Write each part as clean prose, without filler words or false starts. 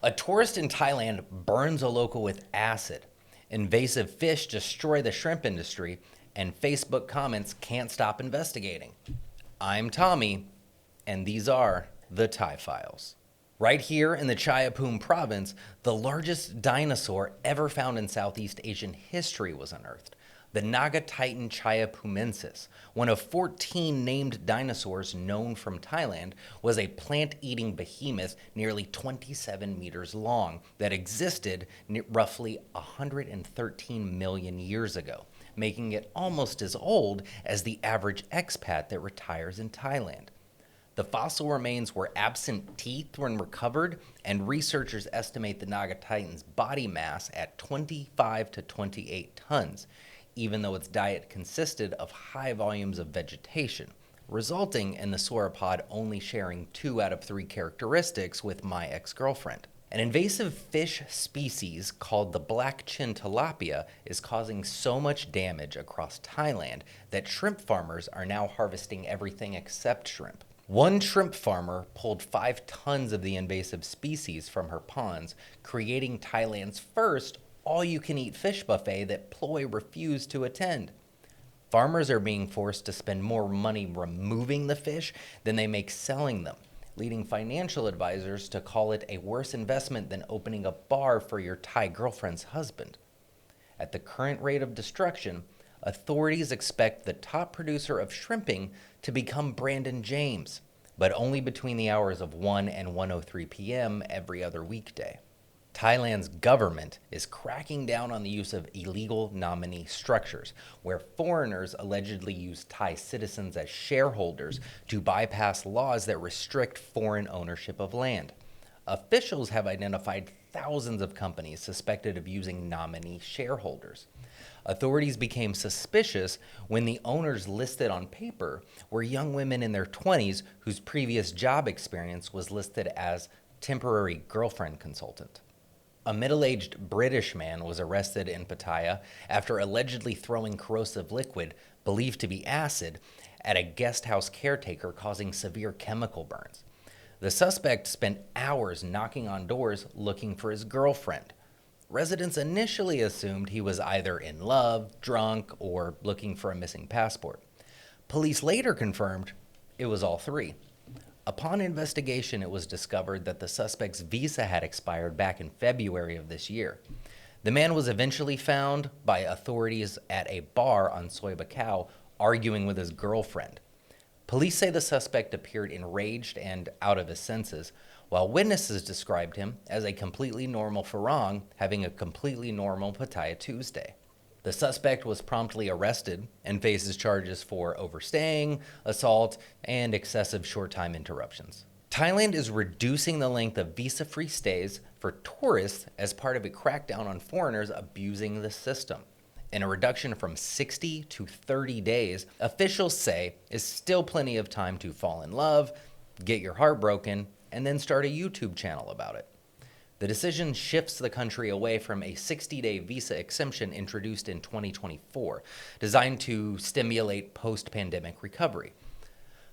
A tourist in Thailand burns a local with acid. Invasive fish destroy the shrimp industry, and Facebook comments can't stop investigating. I'm Tommy, and these are the Thai Files. Right here in the Chaiyapoom province, the largest dinosaur ever found in Southeast Asian history was unearthed. The Naga Titan Chaiyapumensis, one of 14 named dinosaurs known from Thailand, was a plant-eating behemoth nearly 27 meters long that existed roughly 113 million years ago, making it almost as old as the average expat that retires in Thailand. The fossil remains were absent teeth when recovered, and researchers estimate the Naga Titan's body mass at 25 to 28 tons, even though its diet consisted of high volumes of vegetation, resulting in the sauropod only sharing 2 out of 3 characteristics with my ex-girlfriend. An invasive fish species called the black chin tilapia is causing so much damage across Thailand that shrimp farmers are now harvesting everything except shrimp. One shrimp farmer pulled 5 tons of the invasive species from her ponds, creating Thailand's first all-you-can-eat fish buffet that Ploy refused to attend. Farmers are being forced to spend more money removing the fish than they make selling them, leading financial advisors to call it a worse investment than opening a bar for your Thai girlfriend's husband. At the current rate of destruction, authorities expect the top producer of shrimping to become Brandon James, but only between the hours of 1 and 1:03 p.m. every other weekday. Thailand's government is cracking down on the use of illegal nominee structures, where foreigners allegedly use Thai citizens as shareholders to bypass laws that restrict foreign ownership of land. Officials have identified thousands of companies suspected of using nominee shareholders. Authorities became suspicious when the owners listed on paper were young women in their 20s whose previous job experience was listed as temporary girlfriend consultant. A middle-aged British man was arrested in Pattaya after allegedly throwing corrosive liquid, believed to be acid, at a guest house caretaker, causing severe chemical burns. The suspect spent hours knocking on doors looking for his girlfriend. Residents initially assumed he was either in love, drunk, or looking for a missing passport. Police later confirmed it was all three. Upon investigation, it was discovered that the suspect's visa had expired back in February of this year. The man was eventually found by authorities at a bar on Soi Buakhao arguing with his girlfriend. Police say the suspect appeared enraged and out of his senses, while witnesses described him as a completely normal Farang having a completely normal Pattaya Tuesday. The suspect was promptly arrested and faces charges for overstaying, assault, and excessive short-time interruptions. Thailand is reducing the length of visa-free stays for tourists as part of a crackdown on foreigners abusing the system. And a reduction from 60 to 30 days, officials say, is still plenty of time to fall in love, get your heart broken, and then start a YouTube channel about it. The decision shifts the country away from a 60-day visa exemption introduced in 2024, designed to stimulate post-pandemic recovery.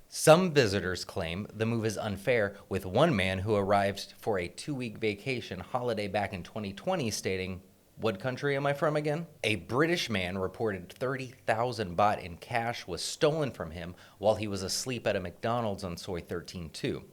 Some visitors claim the move is unfair, with one man who arrived for a 2-week vacation holiday back in 2020 stating, "What country am I from again?" A British man reported 30,000 baht in cash was stolen from him while he was asleep at a McDonald's on Soi 13-2.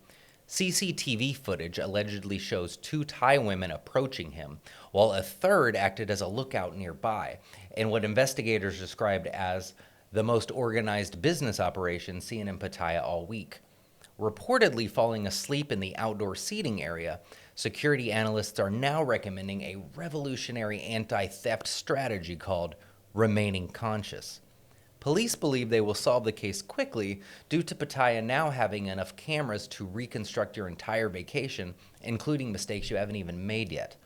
CCTV footage allegedly shows 2 Thai women approaching him, while a third acted as a lookout nearby, in what investigators described as the most organized business operation seen in Pattaya all week. Reportedly falling asleep in the outdoor seating area, security analysts are now recommending a revolutionary anti-theft strategy called remaining conscious. Police believe they will solve the case quickly due to Pattaya now having enough cameras to reconstruct your entire vacation, including mistakes you haven't even made yet.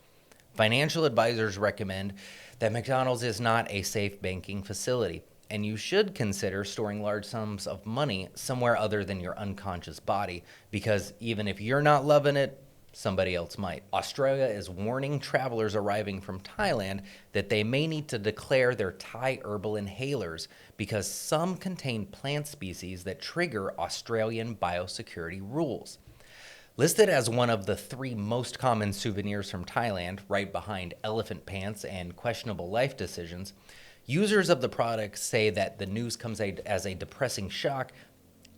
Financial advisors recommend that McDonald's is not a safe banking facility, and you should consider storing large sums of money somewhere other than your unconscious body, because even if you're not loving it, somebody else might. Australia is warning travelers arriving from Thailand that they may need to declare their Thai herbal inhalers because some contain plant species that trigger Australian biosecurity rules. Listed as one of the 3 most common souvenirs from Thailand, right behind elephant pants and questionable life decisions, users of the product say that the news comes as a depressing shock,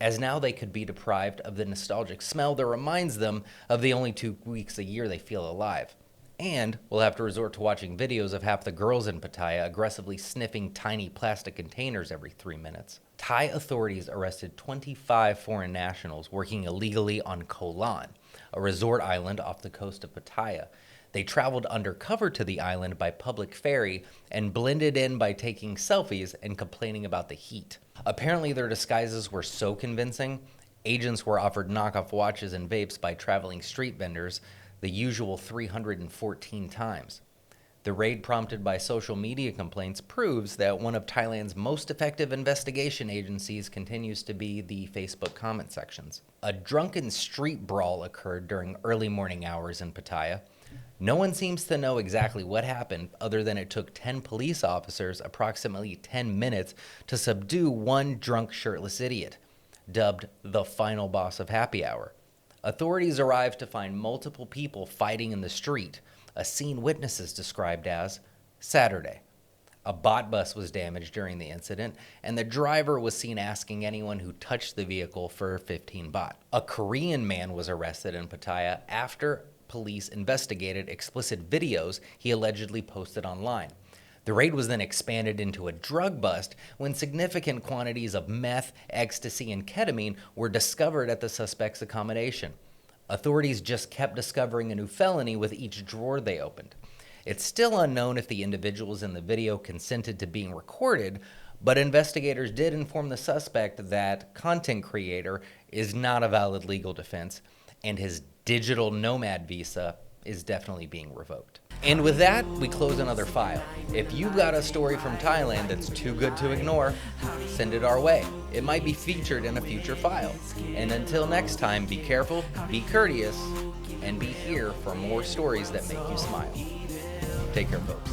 as now they could be deprived of the nostalgic smell that reminds them of the only 2 weeks a year they feel alive. And will have to resort to watching videos of half the girls in Pattaya aggressively sniffing tiny plastic containers every 3 minutes. Thai authorities arrested 25 foreign nationals working illegally on Koh Lan, a resort island off the coast of Pattaya. They traveled undercover to the island by public ferry and blended in by taking selfies and complaining about the heat. Apparently, their disguises were so convincing, agents were offered knockoff watches and vapes by traveling street vendors, the usual 314 times. The raid, prompted by social media complaints, proves that one of Thailand's most effective investigation agencies continues to be the Facebook comment sections. A drunken street brawl occurred during early morning hours in Pattaya. No one seems to know exactly what happened, other than it took 10 police officers approximately 10 minutes to subdue one drunk shirtless idiot, dubbed the final boss of happy hour. Authorities arrived to find multiple people fighting in the street, a scene witnesses described as Saturday. A bot bus was damaged during the incident, and the driver was seen asking anyone who touched the vehicle for 15 baht. A Korean man was arrested in Pattaya after police investigated explicit videos he allegedly posted online. The raid was then expanded into a drug bust when significant quantities of meth, ecstasy, and ketamine were discovered at the suspect's accommodation. Authorities just kept discovering a new felony with each drawer they opened. It's still unknown if the individuals in the video consented to being recorded, but investigators did inform the suspect that content creator is not a valid legal defense, and his digital nomad visa is definitely being revoked. And with that, we close another file. If you've got a story from Thailand that's too good to ignore, send it our way. It might be featured in a future file. And until next time, be careful, be courteous, and be here for more stories that make you smile. Take care, folks.